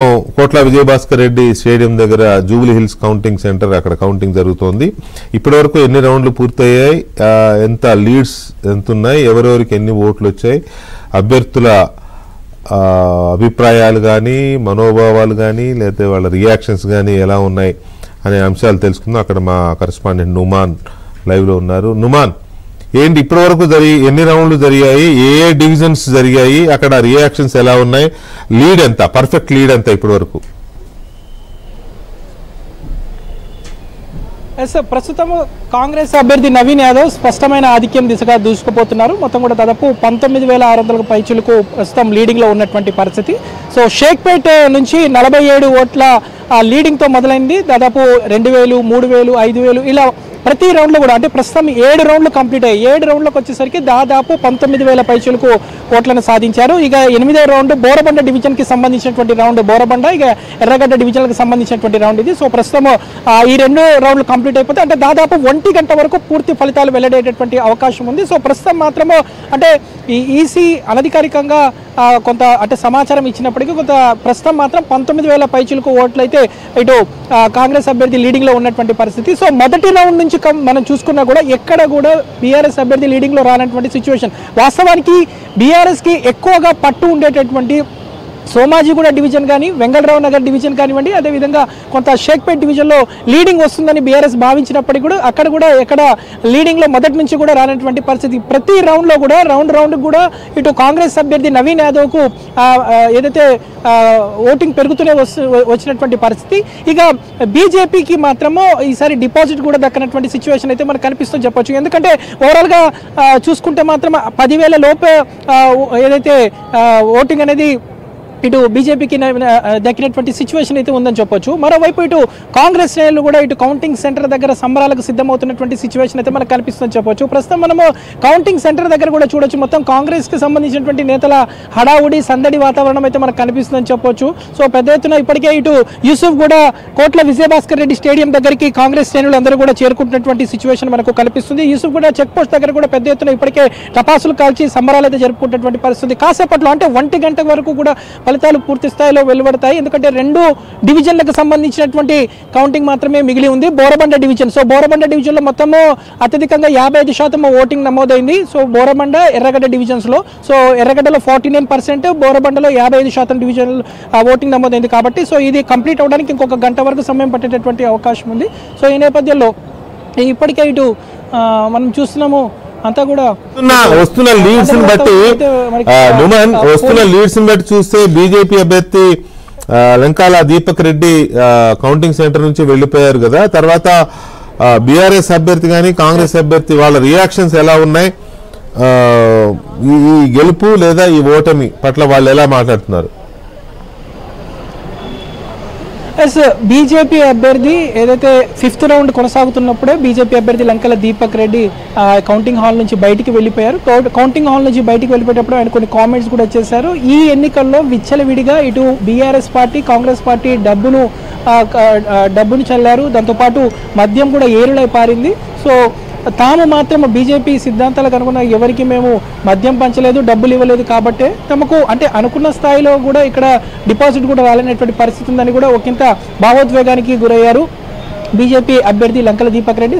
కోట్ల విజయభాస్కర్ రెడ్డి స్టేడియం దగ్గర Jubilee hills counting centre అక్కడ కౌంటింగ్ జరుగుతోంది. ఇప్పటివరకు ఎన్ని రౌండ్లు పూర్తయ్యాయి, ఎంత లీడ్స్ ఎంత ఉన్నాయి, ఎవరెవరికి ఎన్ని ఓట్లు వచ్చాయి, అభ్యర్థుల అభిప్రాయాలు కానీ మనోభావాలు కానీ లేకపోతే వాళ్ళ రియాక్షన్స్ కానీ ఎలా ఉన్నాయి అనే అంశాలు తెలుసుకుందాం. అక్కడ మా కరెస్పాండెంట్ నుమాన్ లైవ్లో ఉన్నారు. నుమాన్, ఏంటి ఇప్పటి వరకు ఎన్ని రౌండ్లు జరిగాయి, ఏ డివిజన్స్ జరిగాయి, అక్కడ రియాక్షన్స్ ఎలా ఉన్నాయి, లీడ్ ఎంత, పర్ఫెక్ట్ లీడ్ ఎంత ఇప్పటి వరకు? ప్రస్తుతం కాంగ్రెస్ అభ్యర్థి నవీన్ యాదవ్ స్పష్టమైన ఆధిక్యం దిశగా దూసుకుపోతున్నారు. మొత్తం కూడా దాదాపు 19,600 పైచులకు ప్రస్తుతం లీడింగ్ లో ఉన్నటువంటి పరిస్థితి. సో షేక్పేట్ నుంచి 47 ఓట్ల లీడింగ్ తో మొదలైంది. దాదాపు 2,000, 3,000, 5,000 ఇలా ప్రతి రౌండ్లో కూడా, అంటే ప్రస్తుతం 7 రౌండ్లు కంప్లీట్ అయ్యాయి. 7 రౌండ్లకు వచ్చేసరికి దాదాపు 19,000 పైచులకు ఓట్లను సాధించారు. ఇక 8వ రౌండ్ బోరబండ డివిజన్కి సంబంధించినటువంటి రౌండ్ బోరబండ, ఇక ఎర్రగడ్డ డివిజన్లకు సంబంధించినటువంటి రౌండ్ ఇది. సో ప్రస్తుతం ఈ 2 రౌండ్లు కంప్లీట్ అయిపోతే అంటే దాదాపు 1 గంట వరకు పూర్తి ఫలితాలు వెల్లడేటటువంటి అవకాశం ఉంది. సో ప్రస్తుతం మాత్రము అంటే ఈ ఈసీ అనధికారికంగా కొంత అంటే సమాచారం ఇచ్చినప్పటికీ కొంత ప్రస్తుతం మాత్రం 19,000 పైచులకు ఓట్లు అయితే ఇటు కాంగ్రెస్ అభ్యర్థి లీడింగ్లో ఉన్నటువంటి పరిస్థితి. సో మొదటి రౌండ్ నుంచి మనం చూసుకున్నా కూడా ఎక్కడ కూడా బీఆర్ఎస్ అభ్యర్థి లీడింగ్లో రానటువంటి సిచ్యువేషన్. వాస్తవానికి బీఆర్ఎస్కి ఎక్కువగా పట్టు ఉండేటటువంటి సోమాజిగూడ డివిజన్ కానీ, వెంగళరావు నగర్ డివిజన్ కానివ్వండి, అదేవిధంగా కొంత షేక్పేట్ డివిజన్లో లీడింగ్ వస్తుందని బీఆర్ఎస్ భావించినప్పటికీ కూడా అక్కడ కూడా ఎక్కడ లీడింగ్లో మొదటి నుంచి కూడా రానటువంటి పరిస్థితి. ప్రతి రౌండ్లో కూడా రౌండ్ కూడా ఇటు కాంగ్రెస్ అభ్యర్థి నవీన్ యాదవ్కు ఏదైతే ఓటింగ్ పెరుగుతూనే వచ్చినటువంటి పరిస్థితి. ఇక బీజేపీకి మాత్రము ఈసారి డిపాజిట్ కూడా దక్కనటువంటి సిచ్యువేషన్ అయితే మనకు కనిపిస్తుందని చెప్పొచ్చు. ఎందుకంటే ఓవరాల్గా చూసుకుంటే మాత్రం 10,000 లోపే ఏదైతే ఓటింగ్ అనేది ఇటు బీజేపీకి దక్కినటువంటి సిచ్యువేషన్ అయితే ఉందని చెప్పొచ్చు. మరోవైపు ఇటు కాంగ్రెస్ శ్రేణులు కూడా ఇటు కౌంటింగ్ సెంటర్ దగ్గర సంబరాలకు సిద్ధమవుతున్నటువంటి సిచ్యువేషన్ అయితే మనకు కనిపిస్తుందని చెప్పొచ్చు. ప్రస్తుతం మనము కౌంటింగ్ సెంటర్ దగ్గర కూడా చూడొచ్చు. మొత్తం కాంగ్రెస్కి సంబంధించినటువంటి నేతల హడావుడి సందడి వాతావరణం అయితే మనకు కనిపిస్తుందని చెప్పొచ్చు. సో పెద్ద ఎత్తున ఇప్పటికే ఇటు యూసుఫ్ కూడా కోట్ల విజయభాస్కర్ రెడ్డి స్టేడియం దగ్గరికి కాంగ్రెస్ శ్రేణులు అందరూ కూడా చేరుకుంటున్నటువంటి సిచ్యువేషన్ మనకు కనిపిస్తుంది. యూసుఫ్ కూడా చెక్ పోస్ట్ దగ్గర కూడా పెద్ద ఎత్తున ఇప్పటికే టపాసులు కాల్చి సంబరాలు అయితే జరుపుకుంటున్నటువంటి పరిస్థితి. కాసేపట్లో అంటే 1 గంట వరకు కూడా ఫలితాలు పూర్తి స్థాయిలో వెలువడతాయి. ఎందుకంటే 2 డివిజన్లకు సంబంధించినటువంటి కౌంటింగ్ మాత్రమే మిగిలి ఉంది. బోరబండ డివిజన్, సో బోరబండ డివిజన్లో మొత్తము అత్యధికంగా 55% ఓటింగ్ నమోదైంది. సో బోరబండ ఎర్రగడ్డ డివిజన్స్లో, సో ఎర్రగడ్డలో 49%, బోరబండలో 55% డివిజన్ ఓటింగ్ నమోదైంది. కాబట్టి సో ఇది కంప్లీట్ అవడానికి ఇంకొక గంట వరకు సమయం పట్టేటటువంటి అవకాశం ఉంది. సో ఈ నేపథ్యంలో ఇప్పటికే ఇటు మనం చూస్తున్నాము అంతా కూడా వస్తున్న లీడ్స్ బట్టి చూస్తే బీజేపీ అభ్యర్థి లంకాల దీపక్ రెడ్డి కౌంటింగ్ సెంటర్ నుంచి వెళ్లిపోయారు కదా. తర్వాత బీఆర్ఎస్ అభ్యర్థి కానీ కాంగ్రెస్ అభ్యర్థి వాళ్ళ రియాక్షన్స్ ఎలా ఉన్నాయి, ఈ గెలుపు లేదా ఈ ఓటమి పట్ల వాళ్ళు ఎలా మాట్లాడుతున్నారు? బీజేపీ అభ్యర్థి ఏదైతే 5th రౌండ్ కొనసాగుతున్నప్పుడే బీజేపీ అభ్యర్థి లంకల దీపక్ రెడ్డి కౌంటింగ్ హాల్ నుంచి బయటికి వెళ్ళిపోయారు. కౌంటింగ్ హాల్ నుంచి బయటికి వెళ్ళిపోయేటప్పుడు ఆయన కొన్ని కామెంట్స్ కూడా చేశారు. ఈ ఎన్నికల్లో విచ్చలవిడిగా ఇటు బీఆర్ఎస్ పార్టీ కాంగ్రెస్ పార్టీ డబ్బును చల్లారు, దాంతోపాటు మద్యం కూడా ఏరులై పారింది. సో తాము మాత్రం బీజేపీ సిద్ధాంతాలకు అనుగుణంగా ఎవరికి మేము మద్యం పంచలేదు, డబ్బులు ఇవ్వలేదు, కాబట్టి తమకు అంటే అనుకున్న స్థాయిలో కూడా ఇక్కడ డిపాజిట్ కూడా రాలేనటువంటి పరిస్థితి ఉందని కూడా ఒకంత భావోద్వేగానికి గురయ్యారు బీజేపీ అభ్యర్థి లంకల దీపక్ రెడ్డి.